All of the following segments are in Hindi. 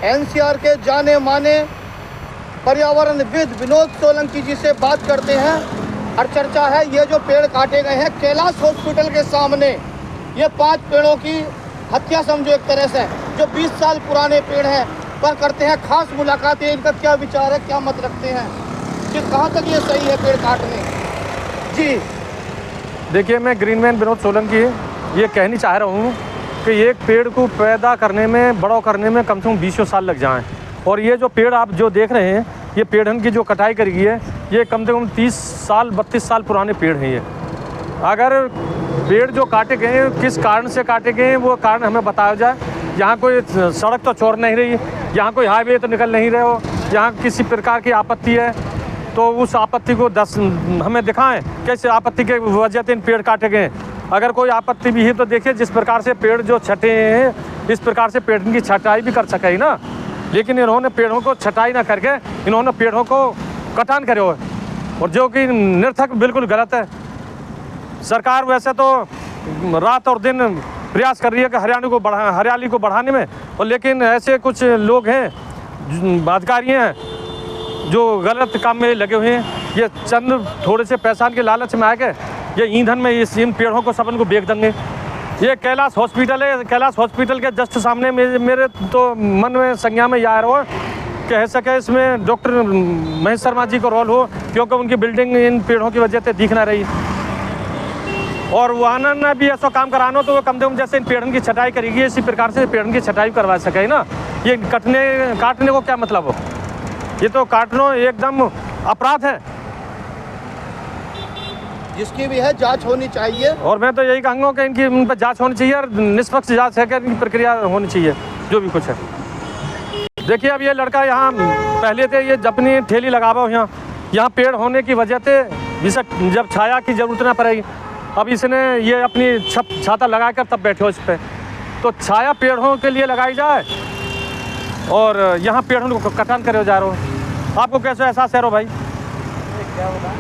एनसीआर के जाने माने पर्यावरणविद विनोद सोलंकी जी से बात करते हैं। और चर्चा है ये जो पेड़ काटे गए हैं कैलाश हॉस्पिटल के सामने, ये 5 पेड़ों की हत्या समझो एक तरह से, जो 20 साल पुराने पेड़ हैं, पर करते हैं खास मुलाकातें। इनका क्या विचार है, क्या मत रखते हैं कि कहाँ तक ये सही है पेड़ काटने? जी देखिए, मैं ग्रीनमैन विनोद सोलंकी ये कहनी चाह रहा हूँ कि एक पेड़ को पैदा करने में, बड़ा करने में कम से कम 20 साल लग जाएं। और ये जो पेड़ आप जो देख रहे हैं, ये पेड़न की जो कटाई करी गई है, ये कम से कम 30 साल 32 साल पुराने पेड़ हैं। ये अगर पेड़ जो काटे गए हैं, किस कारण से काटे गए हैं, वो कारण हमें बताया जाए। यहाँ कोई सड़क तो चौड़ नहीं रही, यहाँ कोई हाईवे तो निकल नहीं रहे हो, यहाँ किसी प्रकार की आपत्ति है तो उस आपत्ति को हमें दिखाएं कैसे आपत्ति के वजह से इन पेड़ काटे गए। अगर कोई आपत्ति भी है तो देखिए, जिस प्रकार से पेड़ जो छटे हैं, इस प्रकार से पेड़ की छटाई भी कर सके ही ना। लेकिन इन्होंने पेड़ों को छटाई ना करके इन्होंने पेड़ों को कटान करे हो, और जो कि निरर्थक बिल्कुल गलत है। सरकार वैसे तो रात और दिन प्रयास कर रही है कि हरियाली को बढ़ाने में, और लेकिन ऐसे कुछ लोग हैं, अधिकारी हैं, जो गलत काम में लगे हुए हैं। ये चंद थोड़े से पैसा के लालच में आके ये ईंधन में इन पेड़ों को सबन को बेच देंगे। ये कैलाश हॉस्पिटल है, कैलाश हॉस्पिटल के जस्ट सामने मेरे तो मन में संज्ञा में आ रहा हो कह सके इसमें डॉक्टर महेश शर्मा जी को रोल हो, क्योंकि उनकी बिल्डिंग इन पेड़ों की वजह से दिख ना रही। और वो आनंद भी ऐसा काम कराना तो वो कम से कम जैसे इन पेड़ों की छटाई करेगी, इसी प्रकार से पेड़ों की छटाई करवा सके ना। ये काटने को क्या मतलब हो? ये तो काटना एकदम अपराध है, जिसकी भी है जांच होनी चाहिए। और मैं तो यही कहूँगा कि इनकी इन पर जांच होनी चाहिए और निष्पक्ष जांच है कि इनकी प्रक्रिया होनी चाहिए जो भी कुछ है। देखिए, अब ये लड़का यहाँ पहले थे, ये अपनी ठेली लगावा हो यहाँ पेड़ होने की वजह से इसे जब छाया की ज़रूरत ना पड़ेगी, अब इसने ये अपनी छाता लगा कर तब बैठे हो इस पर। तो छाया पेड़ों के लिए लगाई जाए और यहाँ पेड़ों को कटान करे जा रहे हो। आपको कैसे एहसास है रो भाई? क्या होगा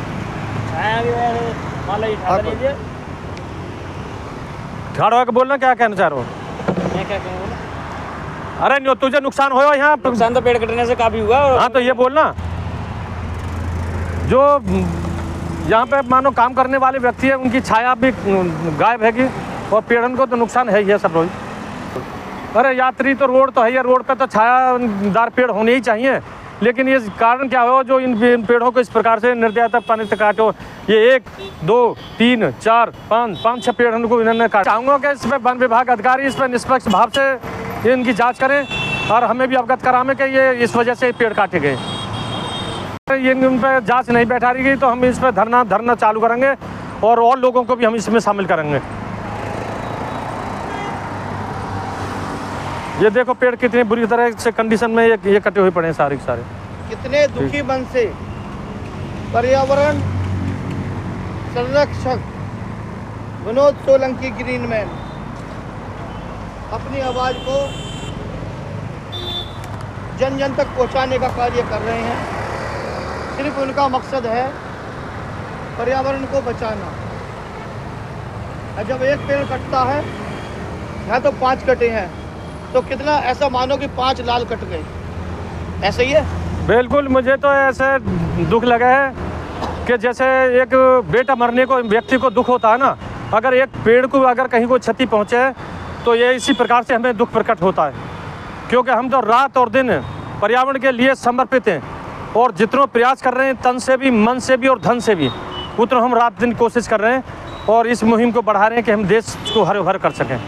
खड़ा होकर बोलना, क्या कहना चाह रहे हो? मैं क्या कहूँगा? अरे नहीं, तुझे नुकसान होगा यहाँ। नुकसान तो पेड़ कटने से काफ़ी हुआ। हाँ, तो ये बोलना, जो यहाँ पे मानो काम करने वाले व्यक्ति है उनकी छाया भी गायब हैगी, और पेड़ों को तो नुकसान है ही है सब रोज। अरे यात्री तो रोड तो है, ये रोड पे तो छायादार पेड़ होने ही चाहिए, लेकिन ये कारण क्या हो जो इन पेड़ों को इस प्रकार से निर्दयतापूर्ण तक काटो। ये 1 2 3 4 5 6 पेड़ों को इन्होंने काटा। चाहूँगा कि इस पर वन विभाग अधिकारी इस पर निष्पक्ष भाव से इनकी जांच करें और हमें भी अवगत कराएं कि ये इस वजह से पेड़ काटे गए। ये इन पर जांच नहीं बैठा रही गई तो हम इस पर धरना चालू करेंगे और लोगों को भी हम इसमें शामिल करेंगे। ये देखो पेड़ कितनी बुरी तरह से कंडीशन में ये कटे हुए पड़े हैं सारे के सारे। कितने दुखी मन से पर्यावरण संरक्षक विनोद सोलंकी ग्रीनमैन अपनी आवाज़ को जन जन तक पहुंचाने का कार्य कर रहे हैं। सिर्फ उनका मकसद है पर्यावरण को बचाना। और जब एक पेड़ कटता है, यहाँ तो 5 कटे हैं, तो कितना ऐसा मानो कि 5 लाल कट गए, ऐसे ही है। बिल्कुल, मुझे तो ऐसे दुख लगा है कि जैसे एक बेटा मरने को व्यक्ति को दुख होता है ना, अगर एक पेड़ को अगर कहीं कोई क्षति पहुँचे तो ये इसी प्रकार से हमें दुख प्रकट होता है, क्योंकि हम तो रात और दिन पर्यावरण के लिए समर्पित हैं और जितना प्रयास कर रहे हैं तन से भी, मन से भी और धन से भी, उतना हम रात दिन कोशिश कर रहे हैं और इस मुहिम को बढ़ा रहे हैं कि हम देश को हरे भर कर सकें।